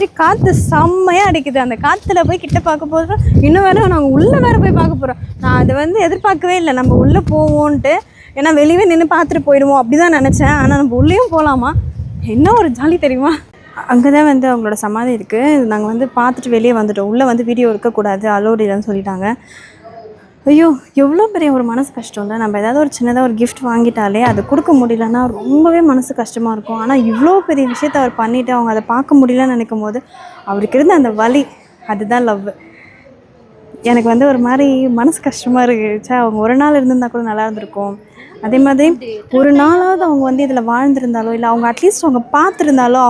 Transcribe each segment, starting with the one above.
மாதிரி காற்று செம்மையாக அடிக்குது. அந்த காற்றுல போய் கிட்ட பார்க்க போகிறோம். இன்னும் வேறு நாங்கள் உள்ளே வேறு போய் பார்க்க போகிறோம். நான் அதை வந்து எதிர்பார்க்கவே இல்லை, நம்ம உள்ளே போவோன்ட்டு. ஏன்னா வெளியே நின்று பார்த்துட்டு போயிடுவோம் அப்படி தான் நினச்சேன். ஆனால் நம்ம உள்ளேயும் போகலாமா, என்ன ஒரு ஜாலி தெரியுமா. அங்கே தான் வந்து அவங்களோட சமாதி இருக்குது. நாங்கள் வந்து பார்த்துட்டு வெளியே வந்துட்டோம். உள்ளே வந்து வீடியோ இருக்கக்கூடாது, அலோடு இல்லைன்னு சொல்லிட்டாங்க. ஐயோ, எவ்வளோ பெரிய ஒரு மனசு கஷ்டம் இல்லை. நம்ம ஏதாவது ஒரு சின்னதாக ஒரு கிஃப்ட் வாங்கிட்டாலே அது கொடுக்க முடியலன்னா ரொம்பவே மனசு கஷ்டமாக இருக்கும். ஆனால் இவ்வளோ பெரிய விஷயத்தை அவர் பண்ணிவிட்டு அவங்க அதை பார்க்க முடியலன்னு நினைக்கும் போது அவருக்கு இருந்த அந்த வலி, அதுதான் லவ். எனக்கு வந்து ஒரு மாதிரி மனசு கஷ்டமாக இருக்குச்சா. அவங்க ஒரு நாள் இருந்திருந்தால் கூட நல்லா இருந்திருக்கும். அதே மாதிரி ஒரு நாளாவது அவங்க வந்து இதில் வாழ்ந்திருந்தாலோ இல்லை அவங்க அட்லீஸ்ட் அவங்க பார்த்துருந்தாலோ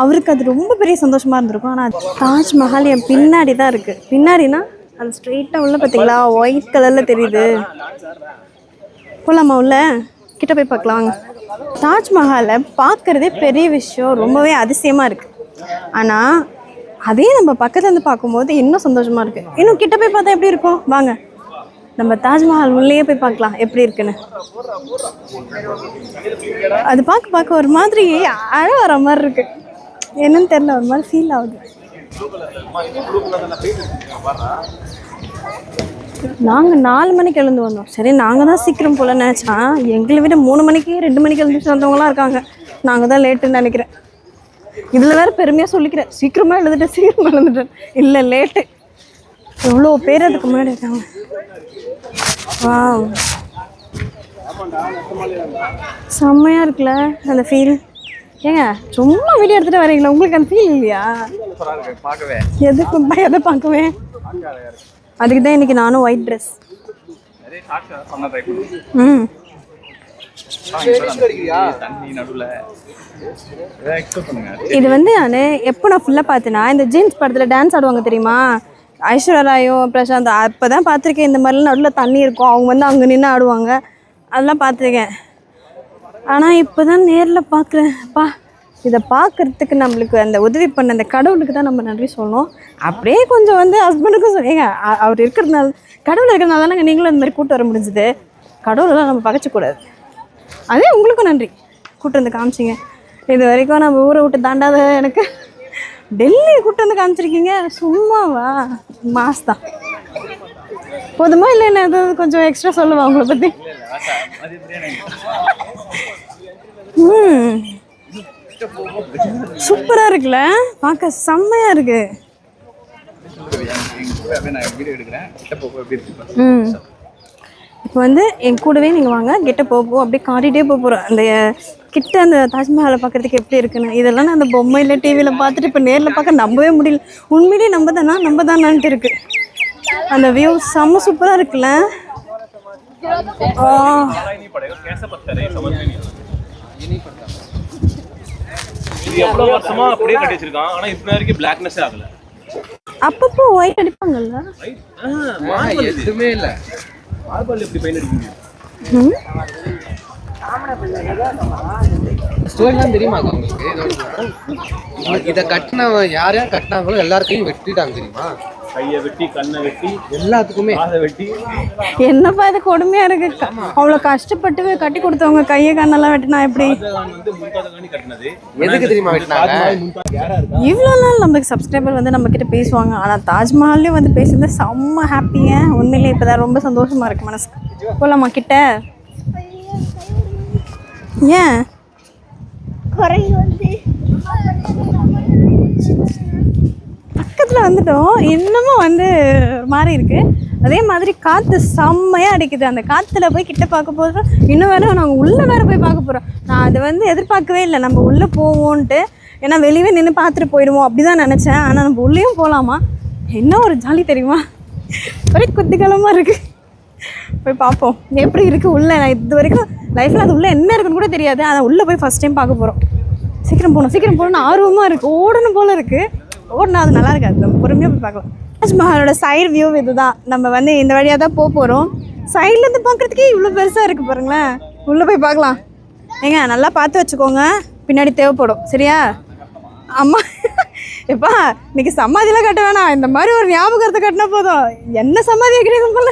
அவருக்கு அது ரொம்ப பெரிய சந்தோஷமாக இருந்திருக்கும். ஆனால் தாஜ்மஹால் என் பின்னாடி தான் இருக்குது. பின்னாடினா அது ஸ்ட்ரெயிட்டாக உள்ள பார்த்தீங்களா, ஒயிட் கலரில் தெரியுது. போகலாமா உள்ள, கிட்ட போய் பார்க்கலாம். தாஜ்மஹாலை பார்க்குறதே பெரிய விஷயம், ரொம்பவே அதிசயமாக இருக்குது. ஆனால் அதே நம்ம பக்கத்தில் இருந்து பார்க்கும்போது இன்னும் சந்தோஷமாக இருக்குது. இன்னும் கிட்ட போய் பார்த்தா எப்படி இருக்கும், வாங்க நம்ம தாஜ்மஹால் உள்ளேயே போய் பார்க்கலாம் எப்படி இருக்குன்னு. அது பார்க்க ஒரு மாதிரி அழ வர மாதிரி இருக்குது. என்னன்னு தெரியல, ஒரு மாதிரி ஃபீல் ஆகுது. நாங்கள் 4 மணிக்கு எழுந்து வந்தோம். சரி, நாங்கள் தான் சீக்கிரம் போல நினச்சா, எங்களை விட 3 மணிக்கு 2 மணிக்கு எழுந்துச்சு வந்தவங்களாம் இருக்காங்க. நாங்கள் தான் லேட்டுன்னு நினைக்கிறேன். இதில் வேறு பெருமையாக சொல்லிக்கிறேன், சீக்கிரமாக எழுந்துட்டேன். இல்லை, லேட்டு. எவ்வளோ பேர் அதுக்கு முன்னாடி இருக்காங்க. வா, செம்மையாக இருக்குல்ல அந்த ஃபீல். ஏங்க சும்மா வீடியோ எடுத்துகிட்டு வரீங்களா, உங்களுக்கு அந்த ஃபீல் இல்லையா? எதை பார்க்கவே. அதுக்கு தான் இன்றைக்கி நானும் ஒயிட் ட்ரெஸ். இது வந்து நான் எப்போ நான் ஃபுல்லாக பார்த்தேன்னா, இந்த ஜீன்ஸ் படத்தில் டான்ஸ் ஆடுவாங்க தெரியுமா, ஐஸ்வர்யா ராயும் பிரசாந்த், அப்போ தான் பார்த்துருக்கேன். இந்த மாதிரிலாம் நடுவில் தண்ணி இருக்கும், அவங்க வந்து அங்கே நின்று ஆடுவாங்க, அதெல்லாம் பார்த்துருக்கேன். ஆனால் இப்போ தான் நேரில் பார்க்குறேன்ப்பா. இதை பார்க்குறதுக்கு நம்மளுக்கு அந்த உதவி பண்ண அந்த கடவுளுக்கு தான் நம்ம நன்றி சொல்லணும். அப்படியே கொஞ்சம் வந்து ஹஸ்பண்டுக்கும் சொல்லுங்க, அவர் இருக்கிறதுனால, கடவுள் இருக்கிறதுனால தானே நீங்களும் இந்த மாதிரி கூட்டு வர முடிஞ்சுது. கடவுளெல்லாம் நம்ம பகைச்சக்கூடாது. அதே உங்களுக்கும் நன்றி, கூட்டு வந்து காமிச்சிங்க. இது வரைக்கும் நம்ம ஊரை விட்டு தாண்டாத எனக்கு டெல்லி கூட்டு வந்து காமிச்சிருக்கீங்க. சும்மாவா, மாஸ் தான். போதுமா இல்லை என்ன ஏதாவது கொஞ்சம் எக்ஸ்ட்ரா சொல்லுவா உங்களை பற்றி? சூப்பராக இருக்குல்ல, பார்க்க செம்மையாக இருக்கு. இப்போ வந்து என் கூடவே நீங்கள் வாங்க, கிட்ட போவோம். அப்படியே காட்டிகிட்டே போகிறோம் அந்த கிட்ட அந்த தாஜ்மஹாலை பார்க்குறதுக்கு எப்படி இருக்குன்னு. இதெல்லாம் நான் அந்த பொம்மையில் டிவியில் பார்த்துட்டு இப்போ நேரில் பார்க்க நம்பவே முடியல. உண்மையிலேயே நம்ம தானான்ட்டு இருக்கு. அந்த வியூ செம்ம சூப்பராக இருக்குல்ல. அப்பப்போ ஒயிட் அடிப்பாங்கல்ல. எதுவுமே இல்லை. ஸ்டோரிலாம் தெரியுமா உங்களுக்கு? இதை கட்டினவன் யார் கட்டினாங்களோ எல்லாருக்கையும் வெட்டிட்டாங்க தெரியுமா? கையை வெட்டி, கண்ணை வெட்டி, எல்லாத்துக்குமே அதை வெட்டி. என்னப்பா இது கொடுமையா இருக்கு. அவ்வளோ கஷ்டப்பட்டு கட்டி கொடுத்தவங்க கையை கண்ணெல்லாம் வெட்டினா எப்படி? எதுக்கு தெரியுமா வெட்டினாங்க? இவ்வளோ நாள் நமக்கு சப்ஸ்கிரைபர் வந்து நம்ம கிட்ட பேசுவாங்க. ஆனால் தாஜ்மஹால்லேயும் வந்து பேசுறது செம்ம ஹாப்பிங்க. உண்மையிலே இப்போதான் ரொம்ப சந்தோஷமா இருக்கு மனசுக்கு. போகலாமா கிட்ட? ஏன் பக்கத்தில் வந்துட்டோம், இன்னமும் வந்து மாறி இருக்கு. அதே மாதிரி காற்று செம்மையாக அடிக்குது. அந்த காற்றுல போய் கிட்ட பார்க்க போகிறோம். இன்னும் வேறு நாங்கள் உள்ளே வேறு போய் பார்க்க போகிறோம். நான் அதை வந்து எதிர்பார்க்கவே இல்லை, நம்ம உள்ளே போவோன்ட்டு. ஏன்னா வெளியே நின்று பார்த்துட்டு போயிடுவோம் அப்படி தான் நினச்சேன். ஆனால் நம்ம உள்ளேயும் போகலாமா, என்ன ஒரு ஜாலி தெரியுமா. ஒரே குத்திக்காலமாக இருக்குது. போய் பார்ப்போம் எப்படி இருக்குது உள்ளே. நான் இது வரைக்கும் லைஃப்பில் அது உள்ளே என்ன இருக்குன்னு கூட தெரியாது. அதை உள்ளே போய் ஃபஸ்ட் டைம் பார்க்க போகிறோம். சீக்கிரம் போகணும்னு ஆர்வமாக இருக்குது. ஓடணும் போல் இருக்குது. ஓடனா அது நல்லா இருக்காது, நம்ம பொறுமையாக போய் பார்க்கலாம். தாஜ்மஹாலோட சைடு வியூ இதுதான். நம்ம வந்து இந்த வழியாக தான் போகிறோம். சைட்லேருந்து பார்க்குறதுக்கே இவ்வளோ பெருசாக இருக்குது பாருங்களேன். உள்ளே போய் பார்க்கலாம். ஏங்க நல்லா பார்த்து வச்சுக்கோங்க, பின்னாடி தேவைப்படும். சரியா? அம்மா எப்பா இன்னைக்கு சமாதியெலாம் கட்ட வேணாம், இந்த மாதிரி ஒரு ஞாபகத்தை கட்டினா போதும். என்ன சமாதி வைக்கிறீங்க போல.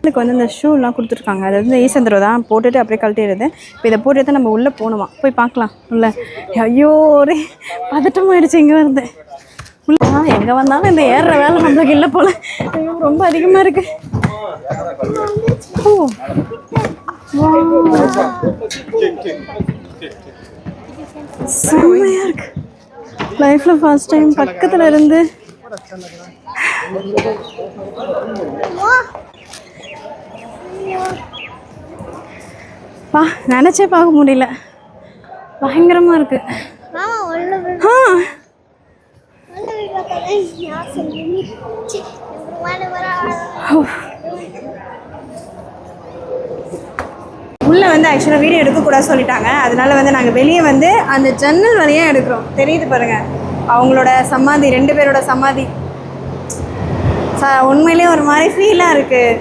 இதுக்கு வந்து இந்த ஷூலாம் கொடுத்துருக்காங்க. அது வந்து ஈசந்திரம் தான் போட்டுட்டு அப்படியே கழட்டிடுது. இப்போ இதை போட்டு தான் நம்ம உள்ளே போகணுமா, போய் பார்க்கலாம் உள்ள. ஐயோ ஒரே பதட்டமாயிடுச்சு இங்கே வந்து. உள்ள எங்கே வந்தாலும் இந்த ஏறுற வேலை நம்மளுக்கு இல்லை போல. ஐயோ ரொம்ப அதிகமாக இருக்கு. ஓ செம்மையாக இருக்கு. லைஃப்பில் ஃபர்ஸ்ட் டைம் பக்கத்தில் இருந்து நினச்சே பார்க்க முடியல. பயங்கரமாக இருக்கு. உள்ளே வந்து ஆக்சுவலாக வீடியோ எடுக்கக்கூடாது சொல்லிட்டாங்க. அதனால வந்து நாங்கள் வெளியே வந்து அந்த ஜன்னல் வழியாக எடுக்கிறோம். தெரியுது பாருங்கள் அவங்களோட சமாதி, 2 பேரோட சமாதி. உண்மையிலேயே ஒரு மாதிரி ஃபீலாக இருக்குது.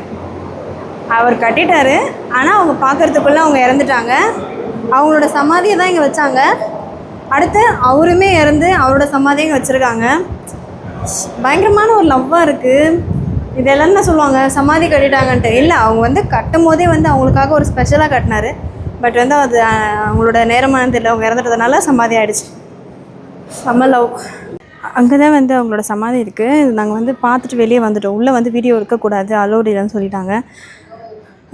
அவர் கட்டிட்டாரு, ஆனால் அவங்க பார்க்குறதுக்குள்ளே அவங்க இறந்துட்டாங்க. அவங்களோட சமாதியை தான் இங்கே வச்சாங்க. அடுத்து அவருமே இறந்து அவரோட சமாதியை இங்கே வச்சுருக்காங்க. பயங்கரமான ஒரு லவ்வாக இருக்குது. இதெல்லாம் தான் சொல்லுவாங்க சமாதி கட்டிட்டாங்கன்ட்டு. இல்லை, அவங்க வந்து கட்டும் போதே வந்து அவங்களுக்காக ஒரு ஸ்பெஷலாக கட்டினாரு. பட் வந்து அது அவங்களோட நேரமான தெரியல, அவங்க இறந்துட்டதுனால சமாதி ஆகிடுச்சு. செம்ம லவ். அங்கே தான் வந்து அவங்களோட சமாதி இருக்குது. நாங்கள் வந்து பார்த்துட்டு வெளியே வந்துட்டோம். உள்ளே வந்து வீடியோ எடுக்கக்கூடாது, அலோடு இல்லைன்னு சொல்லிட்டாங்க.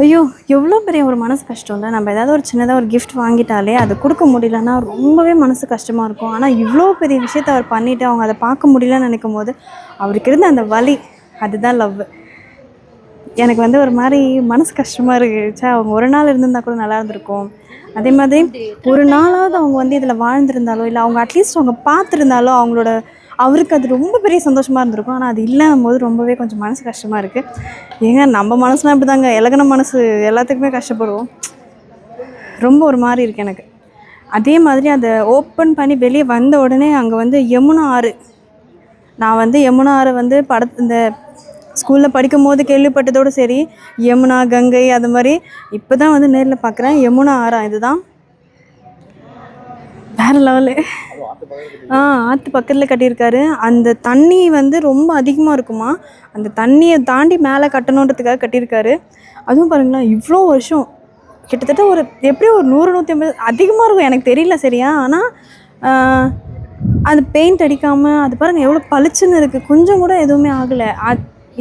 ஐயோ எவ்வளோ பெரிய ஒரு மனசு கஷ்டம் இல்லை. நம்ம ஏதாவது ஒரு சின்னதாக ஒரு கிஃப்ட் வாங்கிட்டாலே அது கொடுக்க முடியலன்னா ரொம்பவே மனசு கஷ்டமாக இருக்கும். ஆனால் இவ்வளோ பெரிய விஷயத்தை அவர் பண்ணிவிட்டு அவங்க அதை பார்க்க முடியலன்னு நினைக்கும் போது அவருக்கு இருந்த அந்த வலி, அதுதான் லவ். எனக்கு வந்து ஒரு மாதிரி மனசு கஷ்டமாக இருக்குச்சா. அவங்க ஒரு நாள் இருந்திருந்தால் கூட நல்லா இருந்திருக்கும். அதே மாதிரி ஒரு நாளாவது அவங்க வந்து இதில் வாழ்ந்திருந்தாலோ, இல்லை அவங்க அட்லீஸ்ட் அவங்க பார்த்துருந்தாலோ அவருக்கு அது ரொம்ப பெரிய சந்தோஷமாக இருந்திருக்கும். ஆனால் அது இல்லாமல் போது ரொம்பவே கொஞ்சம் மனசு கஷ்டமாக இருக்குது. ஏங்க நம்ம மனசுலாம் இப்படி தாங்க, இலகுன மனசு எல்லாத்துக்குமே கஷ்டப்படுவோம். ரொம்ப ஒரு மாதிரி இருக்குது எனக்கு. அதே மாதிரி அதை ஓப்பன் பண்ணி வெளியே வந்த உடனே அங்கே வந்து யமுனா ஆறு. நான் வந்து யமுனா ஆறு வந்து இந்த ஸ்கூலில் படிக்கும் போது கேள்விப்பட்டதோடு சரி, யமுனா, கங்கை அது மாதிரி இப்போ தான் வந்து நேரில் பார்க்குறேன். யமுனா ஆறா இதுதான், வேறு லெவலு. ஆற்று பக்கத்தில் கட்டியிருக்காரு. அந்த தண்ணி வந்து ரொம்ப அதிகமாக இருக்குமா, அந்த தண்ணியை தாண்டி மேலே கட்டணுன்றதுக்காக கட்டியிருக்காரு. அதுவும் பாருங்களேன், இவ்வளோ வருஷம் கிட்டத்தட்ட ஒரு எப்படியும் ஒரு 100-150 அதிகமாக இருக்கும், எனக்கு தெரியல சரியா. ஆனால் அது பெயிண்ட் அடிக்காமல் அது பாருங்கள் எவ்வளோ பளிச்சுன்னு இருக்குது, கொஞ்சம் கூட எதுவுமே ஆகலை.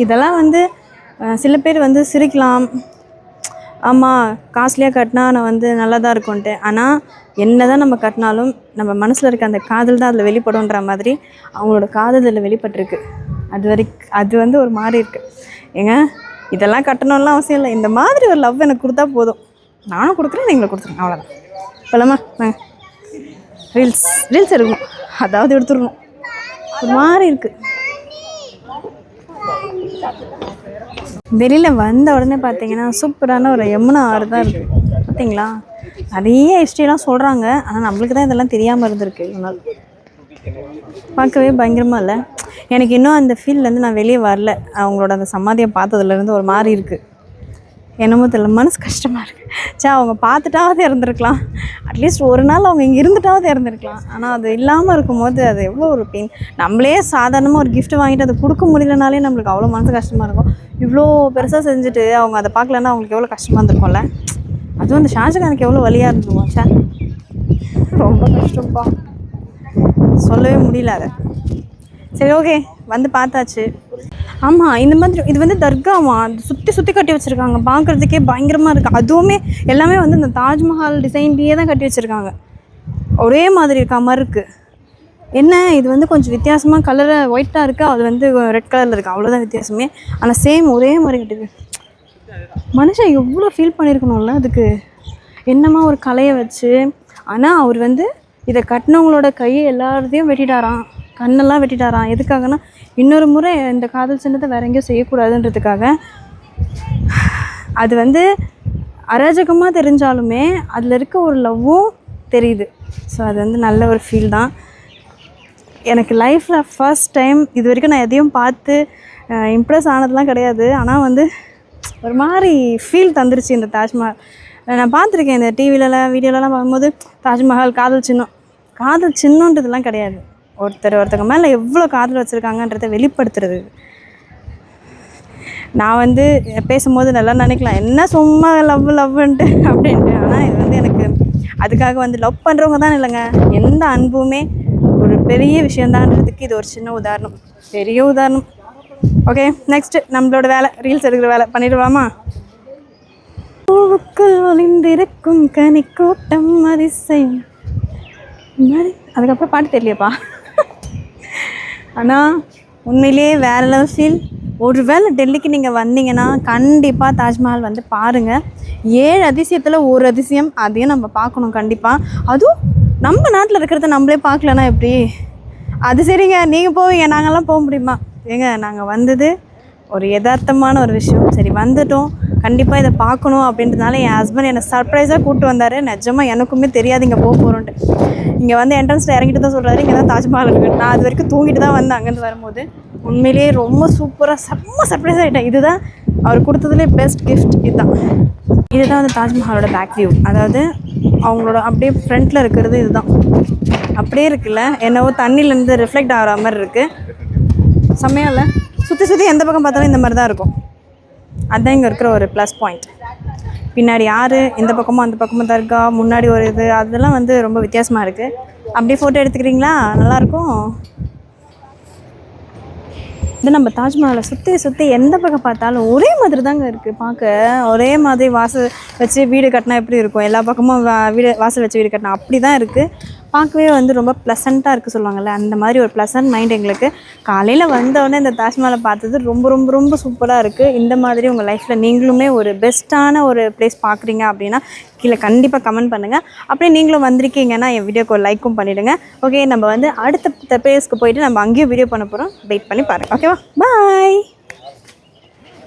இதெல்லாம் வந்து சில பேர் வந்து சிரிக்கலாம், ஆமாம் காஸ்ட்லியாக கட்டினா நான் வந்து நல்லா தான் இருக்கும்ன்ட்டு. ஆனால் என்ன தான் நம்ம கட்டினாலும் நம்ம மனசில் இருக்க அந்த காதல் தான் அதில் வெளிப்படுன்ற மாதிரி அவங்களோட காதல் அதில் வெளிப்பட்டிருக்கு. அது வந்து ஒரு மாதிரி இருக்குது. ஏங்க இதெல்லாம் கட்டணும்லாம் அவசியம் இல்லை, இந்த மாதிரி ஒரு லவ் எனக்கு கொடுத்தா போதும். நானும் கொடுக்குறேன், நீங்களும் கொடுத்துருங்க, அவ்வளோதான். இப்போலாமா ரீல்ஸ் எடுக்கணும், அதாவது எடுத்துடணும். ஒரு மாதிரி இருக்குது. வெளியில் வந்த உடனே பார்த்தீங்கன்னா சூப்பரான ஒரு யமுனா ஆறு தான் இருக்குது. பார்த்தீங்களா, நிறைய ஹிஸ்ட்ரிலாம் சொல்கிறாங்க. ஆனால் நம்மளுக்கு தான் இதெல்லாம் தெரியாமல் இருந்திருக்கு. இதனால் பார்க்கவே பயங்கரமாக இல்லை. எனக்கு இன்னும் அந்த ஃபீல்ட்லேருந்து நான் வெளியே வரல. அவங்களோட அந்த சமாதியை பார்த்ததுலேருந்து ஒரு மாதிரி இருக்குது. என்னமோ தெரியல, மனசு கஷ்டமாக இருக்குது. அவங்க பார்த்துட்டாவது இறந்துருக்கலாம், அட்லீஸ்ட் ஒரு நாள் அவங்க இங்கே இருந்துட்டாவது இறந்துருக்கலாம். ஆனால் அது இல்லாமல் இருக்கும்போது அது எவ்வளோ ஒரு பெயின். நம்மளே சாதாரணமாக ஒரு கிஃப்ட் வாங்கிட்டு அதை கொடுக்க முடியலனாலே நம்மளுக்கு அவ்வளோ மனசு கஷ்டமாக இருக்கும். இவ்வளோ பெருசாக செஞ்சுட்டு அவங்க அதை பார்க்கலன்னா அவங்களுக்கு எவ்வளோ கஷ்டமாக இருந்திருக்கும்ல. அதுவும் அந்த ஷாஜகானுக்கு எவ்வளோ வலியாக இருந்துருவோம். ரொம்ப கஷ்டம்ப்பா, சொல்லவே முடியல அதை. சரி ஓகே, வந்து பார்த்தாச்சு. ஆமாம், இந்த மாதிரி இது வந்து தர்காமா, சுற்றி கட்டி வச்சுருக்காங்க. பார்க்குறதுக்கே பயங்கரமாக இருக்குது. அதுவுமே எல்லாமே வந்து இந்த தாஜ்மஹால் டிசைன்லேயே தான் கட்டி வச்சுருக்காங்க. ஒரே மாதிரி இருக்கா மாதிரி இருக்குது. என்ன இது வந்து கொஞ்சம் வித்தியாசமாக கலரை ஒயிட்டாக இருக்குது, அது வந்து ரெட் கலரில் இருக்குது, அவ்வளோதான் வித்தியாசமே. ஆனால் சேம் ஒரே மாதிரி கட்டிருக்கு. மனுஷன் எவ்வளோ ஃபீல் பண்ணியிருக்கணும்ல அதுக்கு, என்னமா ஒரு கலையை வச்சு. ஆனால் அவர் வந்து இதை கட்டினவங்களோட கையை எல்லாத்தையும் வெட்டிட்டாராம், கண்ணெல்லாம் வெட்டிட்டாராம். எதுக்காகனா இன்னொரு முறை இந்த காதல் சின்னத்தை வேற எங்கேயும் செய்யக்கூடாதுன்றதுக்காக. அது வந்து அராஜகமாக தெரிஞ்சாலுமே அதில் இருக்க ஒரு லவ்வும் தெரியுது. ஸோ அது வந்து நல்ல ஒரு ஃபீல் தான். எனக்கு லைஃப்பில் ஃபர்ஸ்ட் டைம் இது வரைக்கும் நான் எதையும் பார்த்து இம்ப்ரெஸ் ஆனதுலாம் கிடையாது. ஆனால் வந்து ஒரு மாதிரி ஃபீல் தந்துருச்சு இந்த தாஜ்மஹால். நான் பார்த்துருக்கேன் இந்த டிவிலலாம் வீடியோலலாம் பார்க்கும்போது தாஜ்மஹால் காதல் சின்னன்றதுலாம் கிடையாது. ஒருத்தங்க மேலே எவ்வளோ காதல் வச்சுருக்காங்கன்றதை வெளிப்படுத்துறது. நான் வந்து பேசும்போது நல்லா நினைக்கலாம் என்ன சும்மா லவ்ன்ட்டு அப்படின்ட்டு. ஆனால் இது வந்து எனக்கு அதுக்காக வந்து லவ் பண்ணுறவங்க தான் இல்லைங்க, எந்த அன்புமே ஒரு பெரிய விஷயந்தான்றதுக்கு இது ஒரு சின்ன உதாரணம், பெரிய உதாரணம். ஓகே, நெக்ஸ்ட்டு நம்மளோட வேலை ரீல்ஸ் எடுக்கிற வேலை பண்ணிடுவாமா. பூவுக்குள் ஒளிந்திருக்கும் கனி கூட்டம் அதிசயம். அதுக்கப்புறம் பாட்டு தெரியலையப்பா. ஆனால் உண்மையிலேயே வேறு லெவல் ஃபீல். ஒரு வேளை டெல்லிக்கு நீங்கள் வந்தீங்கன்னா கண்டிப்பாக தாஜ்மஹால் வந்து பாருங்கள். 7 அதிசயத்தில் ஒரு அதிசயம், அதையும் நம்ம பார்க்கணும் கண்டிப்பாக. அதுவும் நம்ம நாட்டில் இருக்கிறத நம்மளே பார்க்கலன்னா எப்படி? அது சரிங்க, நீங்கள் போவீங்க, நாங்கள்லாம் போக முடியுமா? ஏங்க நாங்கள் வந்தது ஒரு யதார்த்தமான ஒரு விஷயம். சரி வந்துட்டோம், கண்டிப்பாக இதை பார்க்கணும் அப்படின்றதுனால என் ஹஸ்பண்ட் என்னை சர்ப்ரைஸாக கூப்பிட்டு வந்தார். நிஜமாக எனக்குமே தெரியாது இங்கே போக போகிறோன்ட்டு. இங்கே வந்து என்ட்ரன்ஸில் இறங்கிட்டு தான் சொல்கிறாரு இங்கே தான் தாஜ்மஹால் இருக்குது. நான் அது வரைக்கும் தூங்கிட்டு தான் வந்தேன். அங்கேருந்து வரும்போது உண்மையிலேயே ரொம்ப சூப்பராக செம்ம சர்ப்ரைஸ் ஆகிட்டேன். இதுதான் அவர் கொடுத்ததுலேயே பெஸ்ட் கிஃப்ட். இதுதான் வந்து தாஜ்மஹாலோட பேக் வியூ. அதாவது அவங்களோட அப்படியே ஃப்ரண்ட்டில் இருக்கிறது இதுதான். அப்படியே இருக்குல்ல, என்னவோ தண்ணியிலேருந்து ரிஃப்ளெக்ட் ஆகிற மாதிரி இருக்குது. செம்மையாக இல்லை? சுற்றி எந்த பக்கம் பார்த்தாலும் இந்த மாதிரி தான் இருக்கும். அதுதான் இங்கே இருக்கிற ஒரு ப்ளஸ் பாயிண்ட். பின்னாடி யார், இந்த பக்கமும் அந்த பக்கமும் தர்கா, முன்னாடி ஒரு இது, அதெல்லாம் வந்து ரொம்ப வித்தியாசமாக இருக்குது. அப்படியே ஃபோட்டோ எடுத்துக்கிறீங்களா? நல்லாயிருக்கும். இது நம்ம தாஜ்மஹாலை சுற்றி எந்த பக்கம் பார்த்தாலும் ஒரே மாதிரி தாங்க இருக்குது. பார்க்க ஒரே மாதிரி வாசல் வச்சு வீடு கட்டினா எப்படி இருக்கும், எல்லா பக்கமும் வாசல் வச்சு வீடு கட்டினா அப்படி தான் இருக்குது. பார்க்கவே வந்து ரொம்ப ப்ளசண்ட்டாக இருக்குது சொல்லுவாங்கள்ல, அந்த மாதிரி ஒரு ப்ளசன்ட் மைண்ட் எங்களுக்கு. காலையில் வந்தோடனே இந்த தாஜ்மஹாலை பார்த்தது ரொம்ப ரொம்ப ரொம்ப சூப்பராக இருக்குது. இந்த மாதிரி உங்கள் லைஃப்பில் நீங்களுமே ஒரு பெஸ்ட்டான ஒரு பிளேஸ் பார்க்குறீங்க அப்படின்னா கீழே கண்டிப்பாக கமெண்ட் பண்ணுங்கள். அப்படியே நீங்களும் வந்திருக்கீங்கன்னா என் வீடியோக்கு ஒரு லைக்கும் பண்ணிவிடுங்க. ஓகே, நம்ம வந்து அடுத்த பிளேஸ்க்கு போயிட்டு நம்ம அங்கேயும் வீடியோ பண்ண போகிறோம். வெயிட் பண்ணி பாருங்கள். ஓகேவா? பாய்.